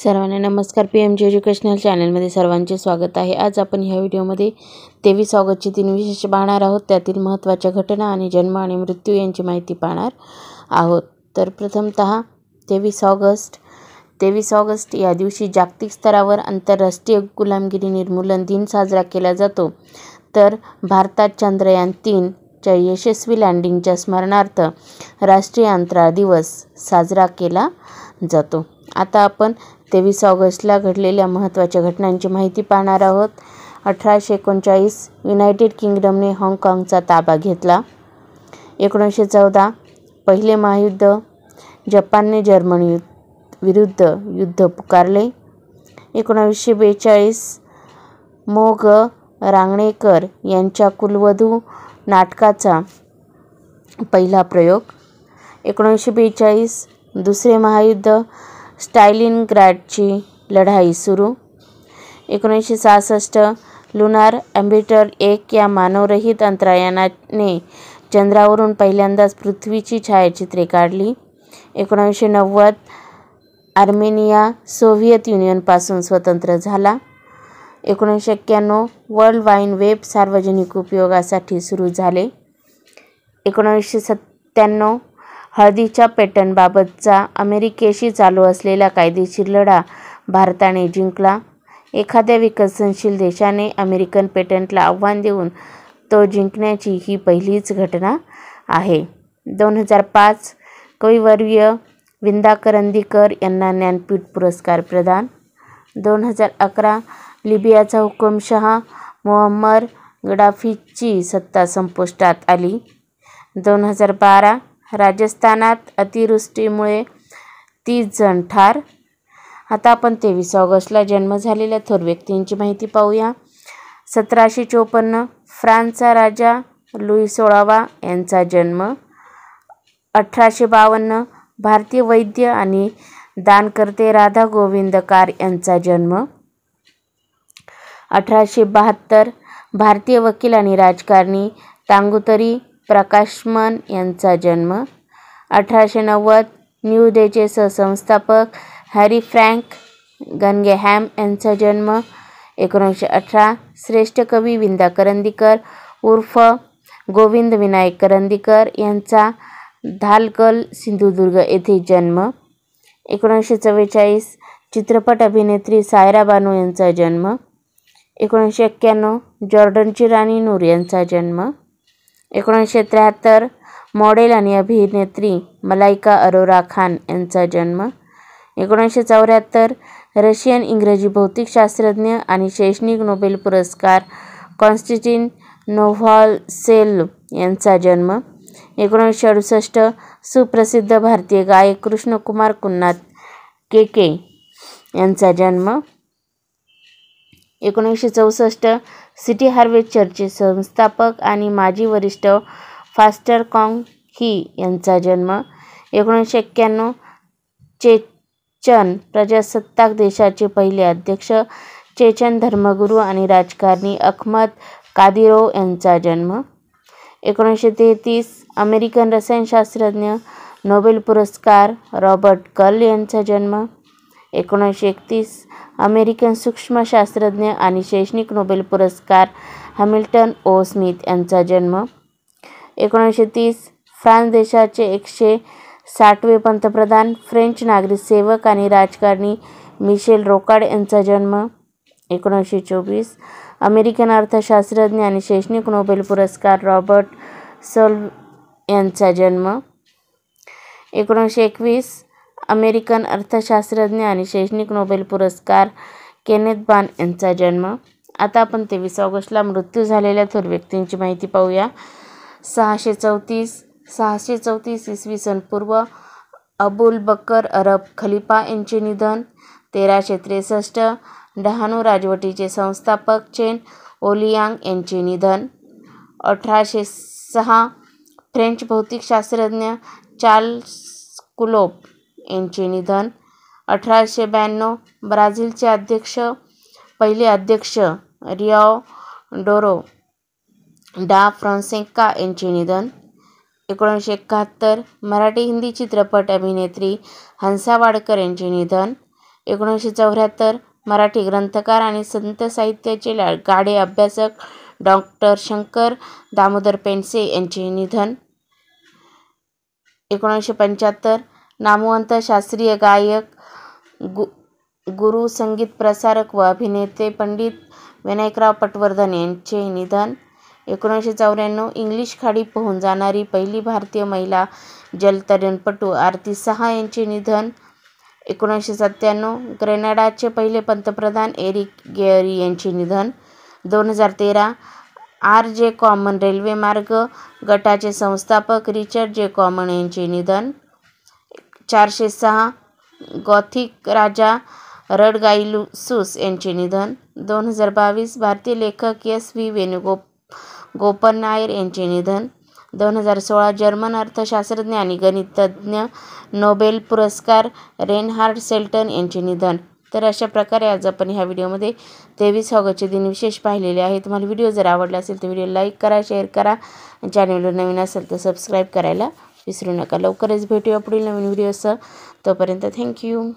सर्वांना नमस्कार. PMG educational चॅनलमध्ये सर्वांचे स्वागत आहे. आज आपण ह्या व्हिडिओमध्ये 23 ऑगस्टची 3 विशेष पाहणार आहोत. त्यातील महत्त्वाच्या घटना आणि जन्म आणि मृत्यू यांची माहिती पाहणार आहोत. तर प्रथमतः 23 ऑगस्ट या दिवशी जागतिक स्तरावर आंतरराष्ट्रीय गुलामगिरी निर्मूलन दिन साजरा केला जातो. तर भारतात चंद्रयान 3च्या यशस्वी लँडिंगच्या स्मरणार्थ राष्ट्रीय अंतराळ दिवस साजरा केला जातो. आता आपण 23 ऑगस्टला घडलेल्या महत्त्वाच्या घटनांची माहिती पाहणार आहोत. 1839 युनायटेड किंगडमने हाँगकाँगचा ताबा घेतला. 1914 पहिले महायुद्ध, जपानने जर्मनी विरुद्ध युद्ध पुकारले. 1942 मो. ग. रांगणेकर यांच्या कुलवधू नाटकाचा पहिला प्रयोग. 1942 दुसरे महायुद्ध, स्टालिनग्राडची लढाई सुरू. 1966 लुनार ऑर्बिटर 1 या मानवरहित अंतराळयानाने चंद्रावरून पहिल्यांदाच पृथ्वीची छायाचित्रे काढली. 1990 आर्मेनिया सोव्हिएत युनियनपासून स्वतंत्र झाला. 1991 वर्ल्ड वाईड वेब सार्वजनिक उपयोगासाठी सुरू झाले. 1997 हळदीच्या पेटंटबाबतचा अमेरिकेशी चालू असलेला कायदेशीर लढा भारताने जिंकला. एखाद्या विकसनशील देशाने अमेरिकन पेटंटला आव्हान देऊन तो जिंकण्याची ही पहिलीच घटना आहे. 2005 कविवर्य विंदा करंदीकर यांना ज्ञानपीठ पुरस्कार प्रदान. 2011 लिबियाचा हुकुमशहा मुअम्मर गडाफीची सत्ता संपुष्टात आली. 2012 राजस्थानात अतिवृष्टीमुळे 30 जण ठार. आता आपण 23 ऑगस्टला जन्म झालेल्या थोर व्यक्तींची माहिती पाहूया. 1754 फ्रान्सचा राजा लुई 16वा यांचा जन्म. 1852 भारतीय वैद्य आणि दानकर्ते राधा गोविंद कार यांचा जन्म. 1872 भारतीय वकील आणि राजकारणी तांगुतरी प्रकाशमन यांचा जन्म. 1890 न्यू डेचे सहसंस्थापक हॅरी फ्रँक गनगेहॅम यांचा जन्म. 1918 श्रेष्ठ कवी विंदा करंदीकर उर्फ गोविंद विनायक करंदीकर यांचा धालगल सिंधुदुर्ग येथे जन्म. 1944 चित्रपट अभिनेत्री सायरा बानू यांचा जन्म. 1991 जॉर्डनची राणी नूर यांचा जन्म. 1973 मॉडेल आणि अभिनेत्री मलाइका अरोरा खान यांचा जन्म. 1974 रशियन इंग्रजी भौतिकशास्त्रज्ञ आणि शैक्षणिक नोबेल पुरस्कार कॉन्स्टँटिन नोव्होसेलोव यांचा जन्म. 1968 सुप्रसिद्ध भारतीय गायक कृष्णकुमार कुन्नाद के यांचा जन्म. 1964 सिटी हार्वेस्ट चर्चचे संस्थापक आणि माजी वरिष्ठ फास्टर कॉंग ही यांचा जन्म. 1991 चेचन प्रजासत्ताक देशाचे पहिले अध्यक्ष चेचन धर्मगुरू आणि राजकारणी अहमद कादिरोव यांचा जन्म. 1933 अमेरिकन रसायनशास्त्रज्ञ नोबेल पुरस्कार रॉबर्ट कर्ल यांचा जन्म. 1931 अमेरिकन सूक्ष्मशास्त्रज्ञ आणि शैक्षणिक नोबेल पुरस्कार हॅमिल्टन ओ स्मिथ यांचा जन्म. 1930 फ्रान्स देशाचे 160वे पंतप्रधान फ्रेंच नागरिक सेवक आणि राजकारणी मिशेल रोकाड यांचा जन्म. 1924 अमेरिकन अर्थशास्त्रज्ञ आणि शैक्षणिक नोबेल पुरस्कार रॉबर्ट सोल्व यांचा जन्म. 1921 अमेरिकन अर्थशास्त्रज्ञ आणि शैक्षणिक नोबेल पुरस्कार केनेथ बान यांचा जन्म. आता आपण 23 ऑगस्टला मृत्यू झालेल्या थोर व्यक्तींची माहिती पाहूया. 634 इसवी सन पूर्व अबुल बकर अरब खलिफा यांचे निधन. 1363 डहाणू राजवटीचे संस्थापक चेन ओलियांग यांचे निधन. 1806 फ्रेंच भौतिकशास्त्रज्ञ चार्ल्स कुलोब यांचे निधन. 1892 ब्राझीलचे पहिले अध्यक्ष रिओडोरो डा फ्रॉन्सेका यांचे निधन. 1971 मराठी हिंदी चित्रपट अभिनेत्री हंसा वाडकर यांचे निधन. 1974 मराठी ग्रंथकार आणि संत साहित्याचे गाढे अभ्यासक डॉक्टर शंकर दामोदर पेंडसे यांचे निधन. 1975 नामवंत शास्त्रीय गायक, गुरु, संगीत प्रसारक व अभिनेते पंडित विनायकराव पटवर्धन यांचे निधन. 1994 इंग्लिश खाडी पोहून जाणारी पहिली भारतीय महिला जलतरणपटू आरती साहा यांचे निधन. 1997 ग्रेनाडाचे पहिले पंतप्रधान एरिक गेअरी यांचे निधन. 2013 आर.जे. कॉमन रेल्वेमार्ग गटाचे संस्थापक रिचर्ड जे कॉमन यांचे निधन. 406 गॉथिक राजा रडगाइलुसूस यांचे निधन. 2022 भारतीय लेखक एस.व्ही. वेणुगोपाल नायर यांचे निधन. 2016 जर्मन अर्थशास्त्रज्ञ आणि गणितज्ञ, नोबेल पुरस्कार रेनहार्ड सेल्टन यांचे निधन. तर अशा प्रकारे आज आपण ह्या व्हिडिओमध्ये 23 ऑगस्टचे दिन विशेष पाहिलेले आहे. तुम्हाला व्हिडिओ जर आवडला असेल तर व्हिडिओ लाईक करा, शेअर करा. चॅनलवर नवीन असेल तर सबस्क्राईब करायला विसरू नका. लवकरच भेटूया पुढील नवीन व्हिडिओसह. तोपर्यंत थँक्यू.